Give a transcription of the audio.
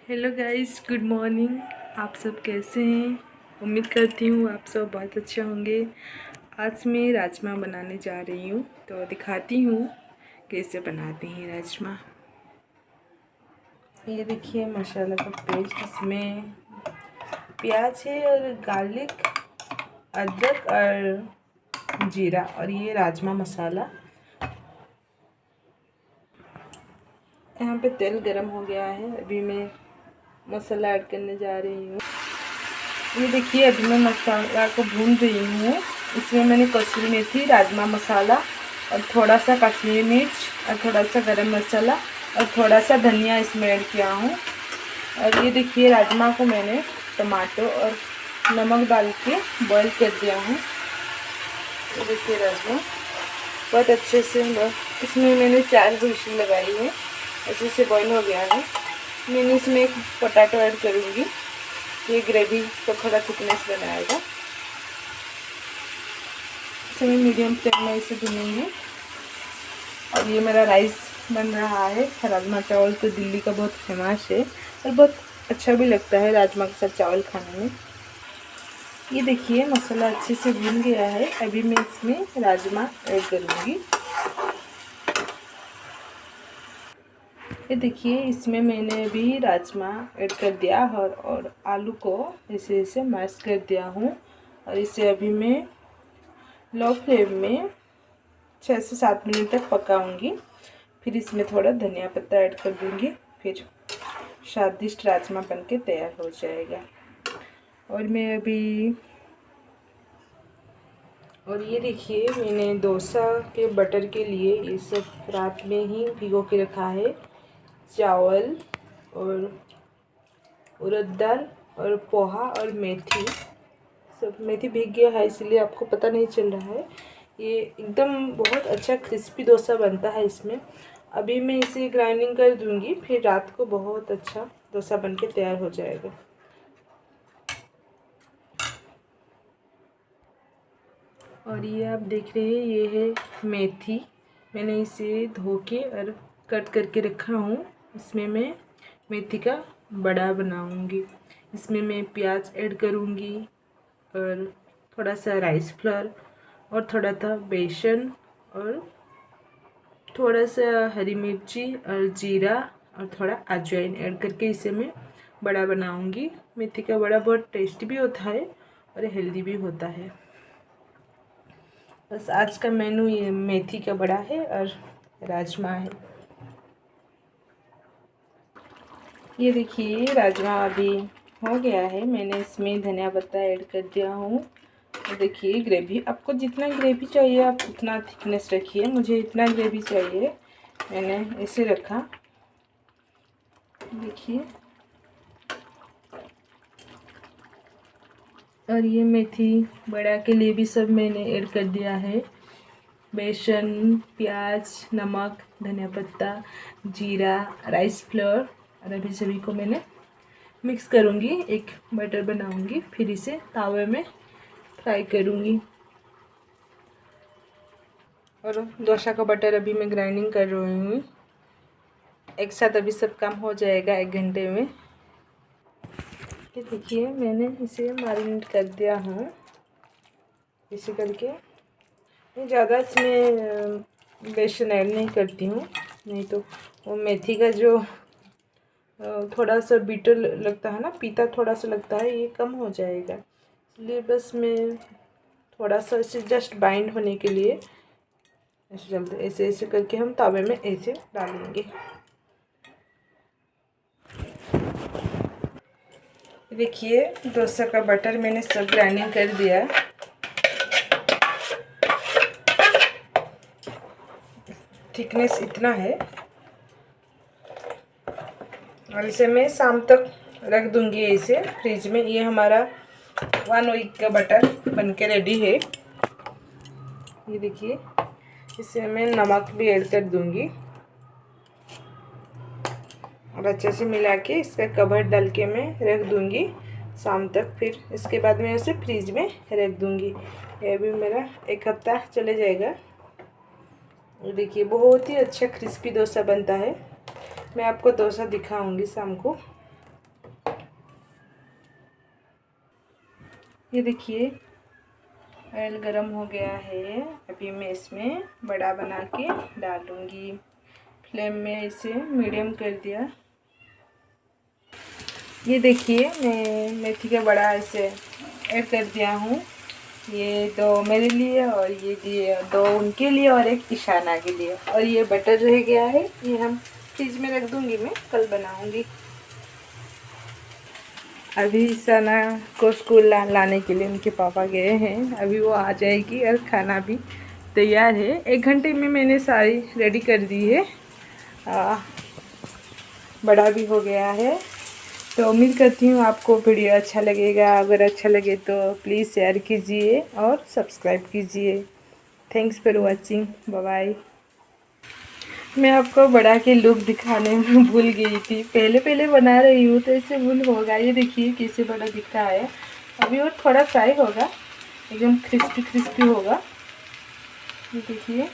Hello guys, good morning. आप सब कैसे हैं? उम्मीद करती हूँ आप सब बहुत अच्छे होंगे। आज मैं राजमा बनाने जा रही हूँ, तो दिखाती हूँ कैसे बनाते हैं राजमा। ये देखिए मसाला का पेस्ट, इसमें प्याज है और गार्लिक, अदरक और जीरा, और ये राजमा मसाला। यहाँ पे तेल गरम हो गया है, अभी मैं मसाला ऐड करने जा रही हूँ। ये देखिए अभी मैं मसाला को भून रही हूँ। इसमें मैंने कसूरी मेथी, राजमा मसाला और थोड़ा सा कश्मीरी मिर्च और थोड़ा सा गरम मसाला और थोड़ा सा धनिया इसमें ऐड किया हूँ। और ये देखिए राजमा को मैंने टमाटो और नमक डाल के बॉईल कर दिया हूँ। ये देखिए राजमा बहुत अच्छे से इसमें मैंने 4 विसल लगाई है, अच्छे से बॉईल हो गया है। मैंने इसमें एक पोटैटो ऐड करूँगी, ये ग्रेवी को थोड़ा थिकनेस बनाएगा। इसे मैं मीडियम फ्लेम में इसे भूनेंगे। और ये मेरा राइस बन रहा है। राजमा चावल तो दिल्ली का बहुत फेमस है और बहुत अच्छा भी लगता है राजमा के साथ चावल खाने में। ये देखिए मसाला अच्छे से भून गया है, अभी मैं इसमें राजमा ऐड करूँगी। ये देखिए इसमें मैंने अभी राजमा ऐड कर दिया और आलू को ऐसे ऐसे मैश कर दिया हूँ। और इसे अभी मैं लो फ्लेम में 6 से 7 मिनट तक पकाऊंगी। फिर इसमें थोड़ा धनिया पत्ता ऐड कर दूंगी, फिर स्वादिष्ट राजमा बनके तैयार हो जाएगा। और मैं अभी ये देखिए मैंने डोसा के बटर के लिए ये सब रात में ही भिगो के रखा है। चावल और उड़द दाल और पोहा और मेथी, सब मेथी भीग गया है इसलिए आपको पता नहीं चल रहा है। ये एकदम बहुत अच्छा क्रिस्पी डोसा बनता है इसमें। अभी मैं इसे ग्राइंडिंग कर दूंगी, फिर रात को बहुत अच्छा डोसा बनके तैयार हो जाएगा। और ये आप देख रहे हैं ये है मेथी, मैंने इसे धो के और कट करके रखा हूँ। इसमें मैं मेथी का बड़ा बनाऊंगी। इसमें मैं प्याज ऐड करूँगी और थोड़ा सा राइस फ्लोर और थोड़ा सा बेसन और थोड़ा सा हरी मिर्ची और जीरा और थोड़ा अजवाइन ऐड करके इसे मैं बड़ा बनाऊंगी। मेथी का बड़ा बहुत टेस्टी भी होता है और हेल्दी भी होता है। बस आज का मेनू ये मेथी का बड़ा है और राजमा है। ये देखिए राजमा अभी हो गया है, मैंने इसमें धनिया पत्ता ऐड कर दिया हूँ। देखिए ग्रेवी, आपको जितना ग्रेवी चाहिए आप उतना थिकनेस रखिए। मुझे इतना ग्रेवी चाहिए, मैंने ऐसे रखा। देखिए और ये मेथी बड़ा के लिए भी सब मैंने ऐड कर दिया है। बेसन, प्याज, नमक, धनिया पत्ता, जीरा, राइस फ्लोर, और अभी सभी को मैंने मिक्स करूँगी, एक बैटर बनाऊँगी, फिर इसे तावे में फ्राई करूँगी। और डोसा का बटर अभी मैं ग्राइंडिंग कर रही हूँ, एक साथ अभी सब काम हो जाएगा 1 घंटे में। ये देखिए मैंने इसे मैरिनेट कर दिया हूँ इसे करके। मैं ज़्यादा इसमें बेसन ऐड नहीं करती हूँ, नहीं तो वो मेथी का जो थोड़ा सा बीटर लगता है ना, पीता थोड़ा सा लगता है, ये कम हो जाएगा। इसलिए बस मैं थोड़ा सा इसे जस्ट बाइंड होने के लिए ऐसे चलते ऐसे ऐसे करके हम तवे में ऐसे डालेंगे। देखिए डोसा का बटर मैंने सब ग्राइंडिंग कर दिया। थिकनेस इतना है और इसे मैं शाम तक रख दूंगी इसे फ्रिज में। ये हमारा 1 वीक का बटर बनके रेडी है। ये देखिए इसे मैं नमक भी ऐड कर दूंगी और अच्छे से मिला के इसका कवर डाल के मैं रख दूंगी शाम तक। फिर इसके बाद मैं इसे फ्रिज में रख दूंगी। ये भी मेरा 1 हफ्ता चले जाएगा। देखिए बहुत ही अच्छा क्रिस्पी डोसा बनता है। मैं आपको डोसा दिखाऊंगी शाम को। ये देखिए ऑयल गरम हो गया है। अभी मैं इसमें बड़ा बना के डालूँगी। फ्लेम में इसे मीडियम कर दिया। ये देखिए मैं मेथी का बड़ा इसे ऐड कर दिया हूँ। ये दो मेरे लिए और ये दिए दो उनके लिए और एक ईशाना के लिए। और ये बटर रह गया है, ये हम फ्रिज में रख दूँगी, मैं कल बनाऊँगी। अभी ईशाना को स्कूल लाने के लिए उनके पापा गए हैं। अभी वो आ जाएगी और खाना भी तैयार है। 1 घंटे में मैंने सारी रेडी कर दी है। बड़ा भी हो गया है। तो उम्मीद करती हूँ आपको वीडियो अच्छा लगेगा। अगर अच्छा लगे तो प्लीज़ शेयर कीजिए और सब्सक्राइब कीजिए। Thanks for watching. Bye bye. मैं आपको बड़ा के लुक दिखाने में भूल गई थी। पहले पहले बना रही हूँ तो इससे भूल होगा। ये देखिए कैसे बड़ा दिख रहा है। अभी वो थोड़ा फ्राई होगा, एकदम क्रिस्पी क्रिस्पी होगा। ये देखिए।